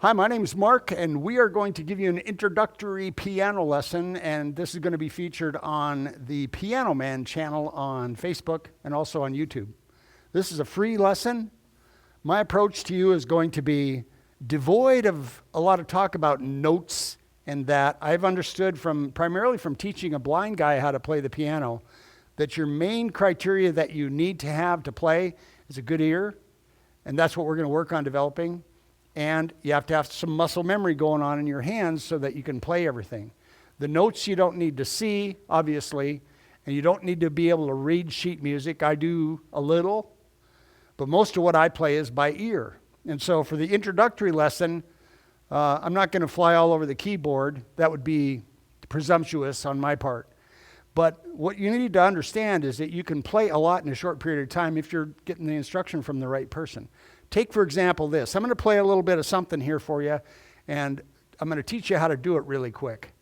Hi, my name is Mark, and we are going to give you an introductory piano lesson, and this is going to be featured on the Piano Man channel on Facebook and also on YouTube. This is a free lesson. My approach to you is going to be devoid of a lot of talk about notes and that. I've understood primarily from teaching a blind guy how to play the piano that your main criteria that you need to have to play is a good ear, and that's what we're going to work on developing. And you have to have some muscle memory going on in your hands so that you can play everything. The notes you don't need to see, obviously, and you don't need to be able to read sheet music. I do a little, but most of what I play is by ear. And so for the introductory lesson, I'm not going to fly all over the keyboard. That would be presumptuous on my part. But what you need to understand is that you can play a lot in a short period of time if you're getting the instruction from the right person. Take, for example, this. I'm going to play a little bit of something here for you, and I'm going to teach you how to do it really quick.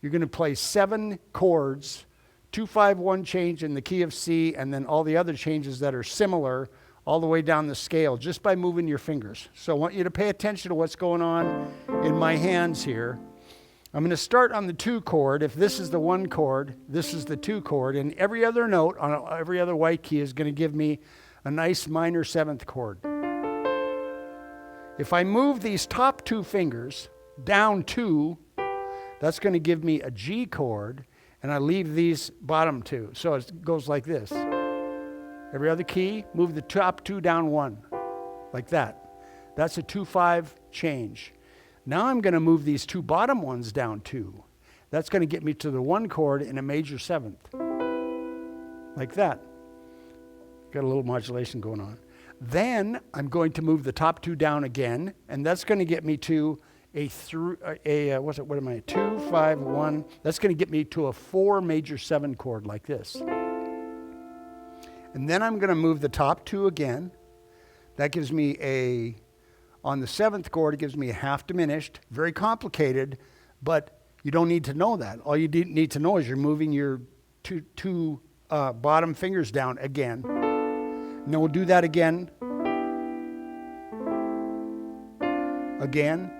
You're going to play 7 chords, 2, 5, 1 change in the key of C, and then all the other changes that are similar all the way down the scale just by moving your fingers. So I want you to pay attention to what's going on in my hands here. I'm going to start on the 2 chord. If this is the 1 chord, this is the 2 chord, and every other note on every other white key is going to give me a nice minor 7th chord. If I move these top 2 fingers down 2, that's going to give me a G chord, and I leave these bottom 2. So it goes like this. Every other key, move the top 2 down 1, like that. That's a 2-5 change. Now I'm going to move these 2 bottom ones down 2. That's going to get me to the 1 chord in a major 7th, like that. Got a little modulation going on. Then I'm going to move the top 2 down again, and that's going to get me to a 2, 5, 1. That's going to get me to a 4 major 7 chord like this. And then I'm going to move the top 2 again. That gives me on the 7th chord, it gives me a half diminished, very complicated, but you don't need to know that. All you need to know is you're moving your two bottom fingers down again. And then we'll do that again. Again.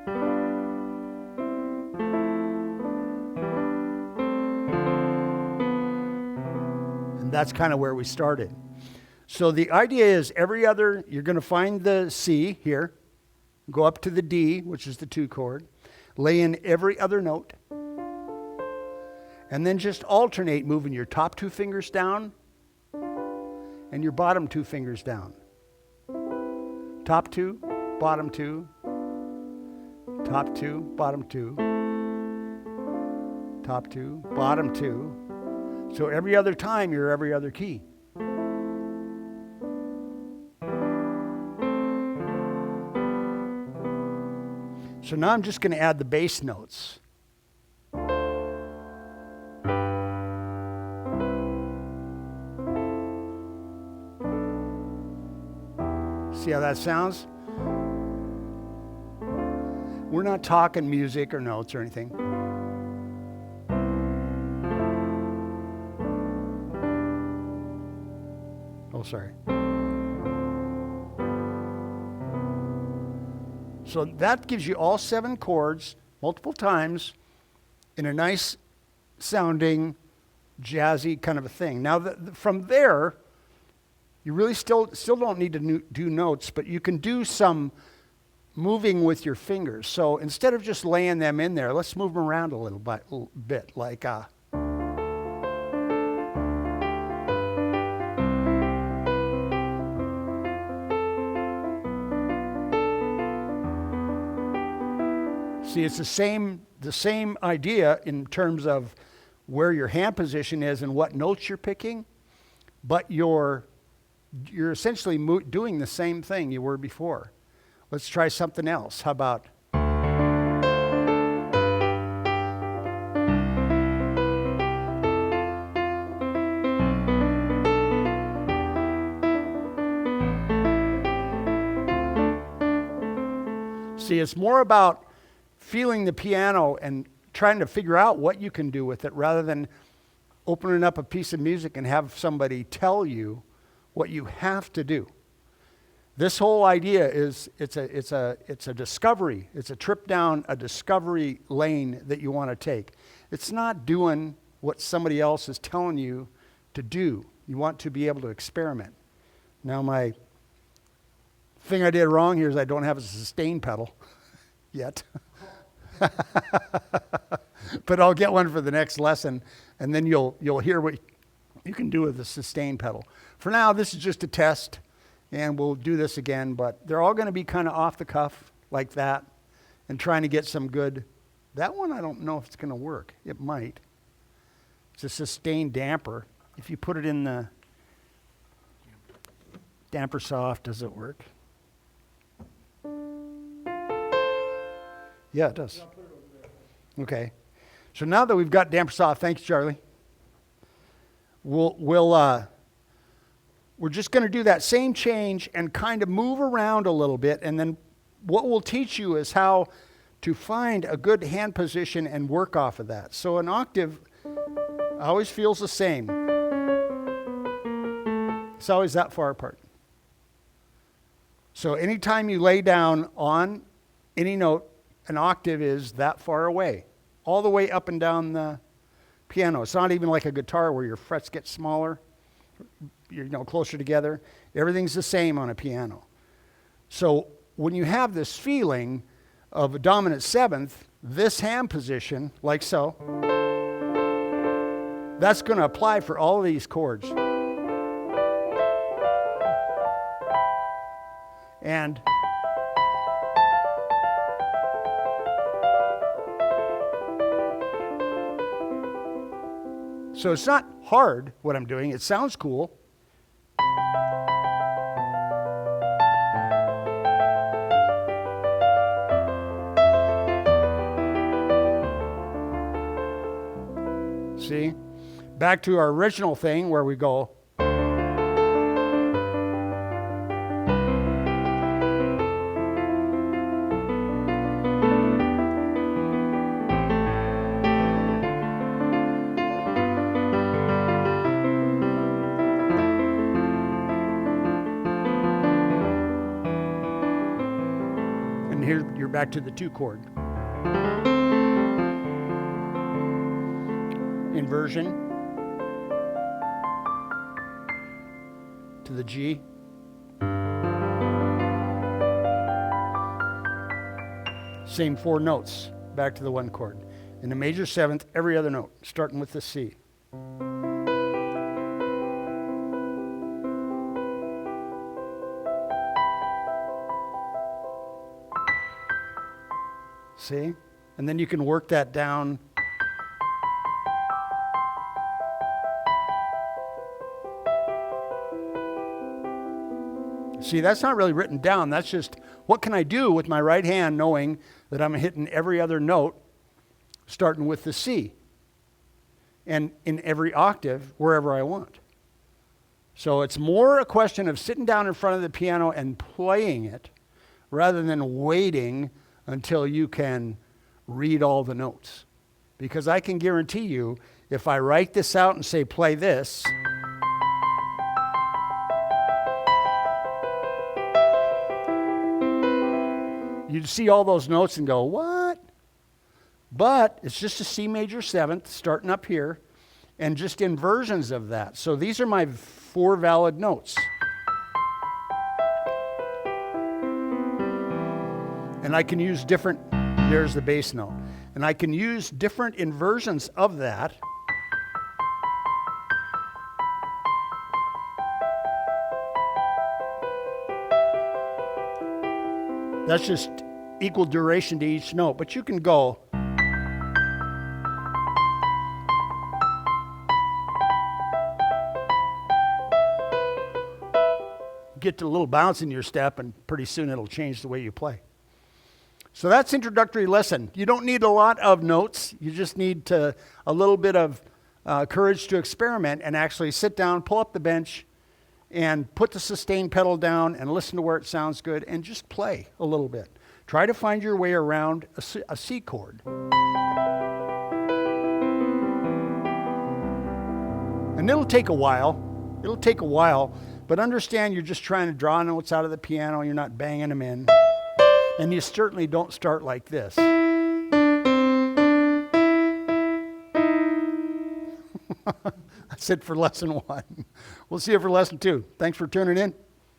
And that's kind of where we started. So the idea is you're going to find the C here, go up to the D, which is the 2 chord, lay in every other note, and then just alternate moving your top 2 fingers down and your bottom 2 fingers down. Top 2, bottom 2, top 2, bottom 2, top 2, bottom 2. So every other time, you're every other key. So now I'm just going to add the bass notes. See how that sounds? We're not talking music or notes or anything. Oh, sorry. So that gives you all 7 chords multiple times in a nice sounding, jazzy kind of a thing. Now, from there, you really still don't need to do notes, but you can do some moving with your fingers. So instead of just laying them in there, let's move them around a little bit like See, it's the same idea in terms of where your hand position is and what notes you're picking, but you're essentially doing the same thing you were before. Let's try something else. How about... See, it's more about feeling the piano and trying to figure out what you can do with it rather than opening up a piece of music and have somebody tell you what you have to do. This whole idea is it's a discovery. It's a trip down a discovery lane that you want to take. It's not doing what somebody else is telling you to do. You want to be able to experiment. Now, my thing I did wrong here is I don't have a sustain pedal yet. But I'll get one for the next lesson, and then you'll hear what you can do with the sustain pedal. For now, this is just a test, and we'll do this again, but they're all going to be kind of off the cuff like that and trying to get some good. That one, I don't know if it's going to work. It might. It's a sustain damper. If you put it in the damper soft, does it work? Yeah, it does. Okay. So now that we've got damper soft, thanks, Charlie. We're just going to do that same change and kind of move around a little bit, and then what we'll teach you is how to find a good hand position and work off of that. So an octave always feels the same. It's always that far apart. So anytime you lay down on any note, an octave is that far away, all the way up and down the piano. It's not even like a guitar where your frets get smaller, closer together. Everything's the same on a piano. So when you have this feeling of a dominant seventh, this hand position, like so, that's going to apply for all of these chords. And so it's not hard what I'm doing. It sounds cool. See? Back to our original thing where we go. Here you're back to the 2 chord. Inversion to the G. Same 4 notes back to the 1 chord. In the major 7th, every other note, starting with the C. See? And then you can work that down. See, that's not really written down. That's just, what can I do with my right hand knowing that I'm hitting every other note starting with the C and in every octave wherever I want. So it's more a question of sitting down in front of the piano and playing it rather than waiting until you can read all the notes. Because I can guarantee you, if I write this out and say play this, you'd see all those notes and go, what? But it's just a C major 7th starting up here and just inversions of that. So these are my 4 valid notes. And I can use different, there's the bass note. And I can use different inversions of that. That's just equal duration to each note, but you can go. Get a little bounce in your step, and pretty soon it'll change the way you play. So that's introductory lesson. You don't need a lot of notes. You just need a little bit of courage to experiment and actually sit down, pull up the bench, and put the sustain pedal down and listen to where it sounds good and just play a little bit. Try to find your way around a C chord. And it'll take a while. It'll take a while But understand you're just trying to draw notes out of the piano. You're not banging them in. And you certainly don't start like this. That's it for lesson 1. We'll see you for lesson 2. Thanks for tuning in.